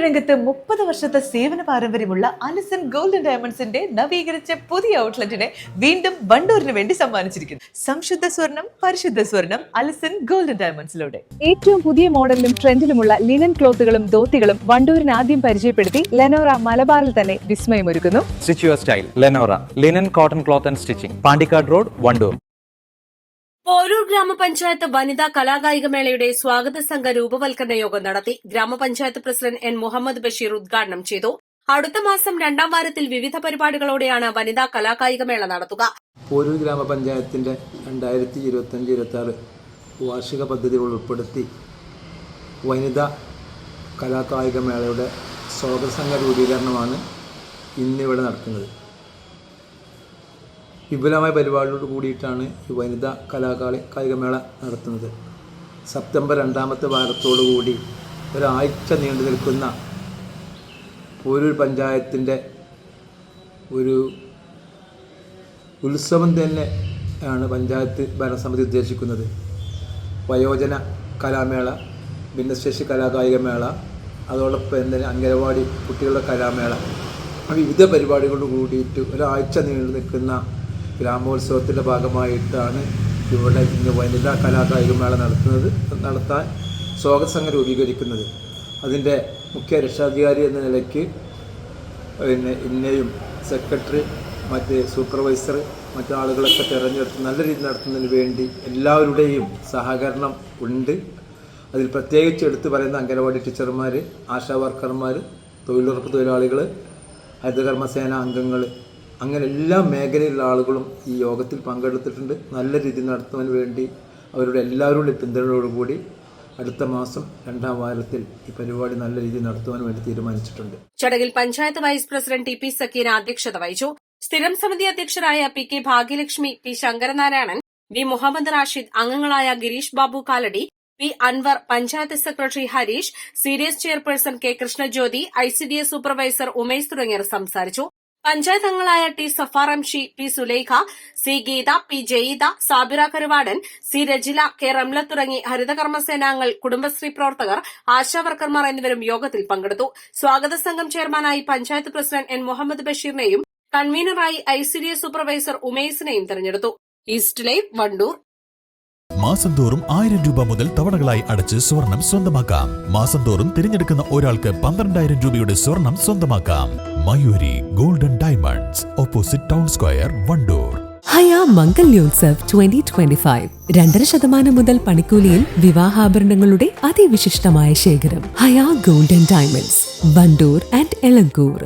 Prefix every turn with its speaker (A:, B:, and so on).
A: രംഗത്ത് 30 വർഷത്തെ സേവന പാരമ്പര്യമുള്ള അലിസൺ ഗോൾഡ് ആൻഡ് ഡയമണ്ട്സിന്റെ നവീകരിച്ച പുതിയ ഔട്ട്ലെറ്റിനെ വീണ്ടും വണ്ടൂരിന് വേണ്ടി സമ്മാനിച്ചിരിക്കുന്നു. സംശുദ്ധ സ്വർണം, പരിശുദ്ധ സ്വർണം, അലിസൺ ഗോൾഡ് ആൻഡ് ഡയമണ്ട്സിലൂടെ
B: ഏറ്റവും പുതിയ മോഡലിലും ട്രെൻഡിലുമുള്ള ലിനൻ ക്ലോത്തുകളും ധോത്തികളും വണ്ടൂരിന് ആദ്യം പരിചയപ്പെടുത്തി ലെനോറ മലബാറിൽ തന്നെ വിസ്മയമൊരുക്കുന്നു.
C: Stitch your style. Lenora. Linen, cotton cloth and stitching. Pandikad Road, Vandoor.
D: Poroor ഗ്രാമപഞ്ചായത്ത് വനിതാ കലാകായികമേളയുടെ സ്വാഗത സംഘ രൂപവൽക്കരണ യോഗം നടത്തി. ഗ്രാമപഞ്ചായത്ത് പ്രസിഡന്റ് എൻ മുഹമ്മദ് ബഷീർ ഉദ്ഘാടനം ചെയ്തു. അടുത്ത മാസം 2ാം വാരത്തിൽ വിവിധ പരിപാടികളോടെയാണ് വനിതാ കലാകായികമേള നടത്തുക.
E: പോരൂർ ഗ്രാമപഞ്ചായത്തിന്റെ 2025-26 വാർഷിക പദ്ധതികൾ ഉൾപ്പെടുത്തി വനിതാ കലാകായികമേളയുടെ സ്വാഗത സംഘ രൂപീകരണമാണ് ഇന്നിവിടെ നടക്കുന്നത്. വിപുലമായ പരിപാടിയോട് കൂടിയിട്ടാണ് ഈ വനിതാ കലാകായികമേള നടത്തുന്നത്. സെപ്റ്റംബർ 2ാമത്തെ വാരത്തോടുകൂടി ഒരാഴ്ച നീണ്ടു നിൽക്കുന്ന പോരൂർ പഞ്ചായത്തിൻ്റെ ഒരു ഉത്സവം തന്നെ ആണ് പഞ്ചായത്ത് ഭരണസമിതി ഉദ്ദേശിക്കുന്നത്. വയോജന കലാമേള, ഭിന്നശേഷി കലാകായികമേള, അതോടൊപ്പം തന്നെ അംഗനവാടി കുട്ടികളുടെ കലാമേള, വിവിധ പരിപാടികളോട് കൂടിയിട്ട് ഒരാഴ്ച നീണ്ടു നിൽക്കുന്ന ഗ്രാമോത്സവത്തിൻ്റെ ഭാഗമായിട്ടാണ് ഇവിടെ ഇന്ന് വനിതാ കലാകായികമേള നടത്താൻ സ്വാഗത സംഘം രൂപീകരിക്കുന്നത്. അതിൻ്റെ മുഖ്യ രക്ഷാധികാരി എന്ന നിലയ്ക്ക് ഇന്നയും സെക്രട്ടറി, മറ്റ് സൂപ്പർവൈസർ, മറ്റാളുകളൊക്കെ തിരഞ്ഞെടുത്ത് നല്ല രീതിയിൽ നടത്തുന്നതിന് വേണ്ടി എല്ലാവരുടെയും സഹകരണം ഉണ്ട്. അതിൽ പ്രത്യേകിച്ച് എടുത്തു പറയുന്ന അംഗനവാടി ടീച്ചർമാർ, ആശാ വർക്കർമാർ, തൊഴിലുറപ്പ് തൊഴിലാളികൾ, ഹരിതകർമ്മസേന അംഗങ്ങൾ, അങ്ങനെ എല്ലാ മേഖലയിലുള്ള ആളുകളും ഈ യോഗത്തിൽ പങ്കെടുത്തിട്ടുണ്ട്. നല്ല രീതിയിൽ നടത്തുവാൻ വേണ്ടി അവരുടെ എല്ലാവരുടെയും പിന്തുണയോടുകൂടി അടുത്ത മാസം 2ാം വാരത്തിൽ ഈ പരിപാടി നല്ല രീതിയിൽ നടത്തുവാൻ വേണ്ടി തീരുമാനിച്ചിട്ടുണ്ട്.
D: ചടങ്ങിൽ panchayat vice president T P Sakeena അധ്യക്ഷത വഹിച്ചു. സ്ഥിരം സമിതി അധ്യക്ഷരായ P K Bhagyalakshmi, P Sankaranarayanan, V Muhammad Rashid, അംഗങ്ങളായ Girish Babu Kaladi, P Anwar, panchayat secretary Harish, CDS chairperson K Krishnajyothi, ICDS supervisor Umesh തുടങ്ങിയവർ സംസാരിച്ചു. പഞ്ചായത്ത് അംഗങ്ങളായ ടി സഫാറംഷി, P Sulaikha, C Geetha, P Jayeetha, Sabira Karuvadan, C Rajila, K Ramla തുടങ്ങി ഹരിതകർമ്മസേനാംഗങ്ങൾ, കുടുംബശ്രീ പ്രവർത്തകർ, ആശാവർക്കർമാർ എന്നിവരും യോഗത്തിൽ പങ്കെടുത്തു. സ്വാഗത സംഘം ചെയർമാനായി പഞ്ചായത്ത് പ്രസിഡന്റ് എൻ മുഹമ്മദ് ബഷീറിനെയും കൺവീനറായി ICDS സൂപ്പർവൈസർ ഉമേസിനെയും തെരഞ്ഞെടുത്തു. East Live, Wandoor.
F: മാസം തോറും 1000 രൂപ മുതൽ തവണകളായി അടച്ച് സ്വർണം സ്വന്തമാക്കാം. മാസം തോറും തിരഞ്ഞെടുക്കുന്ന ഒരാൾക്ക് 12,000 രൂപയുടെ സ്വർണം സ്വന്തമാക്കാം. Mayuri golden diamonds, opposite town square, Wandoor.
G: Haya Mangalyotsav 2025 2.5% മുതൽ പണിക്കൂലിയിൽ വിവാഹാഭരണങ്ങളുടെ അതിവിശിഷ്ടമായ ശേഖരം. Haya golden diamonds, Wandoor and Elankur.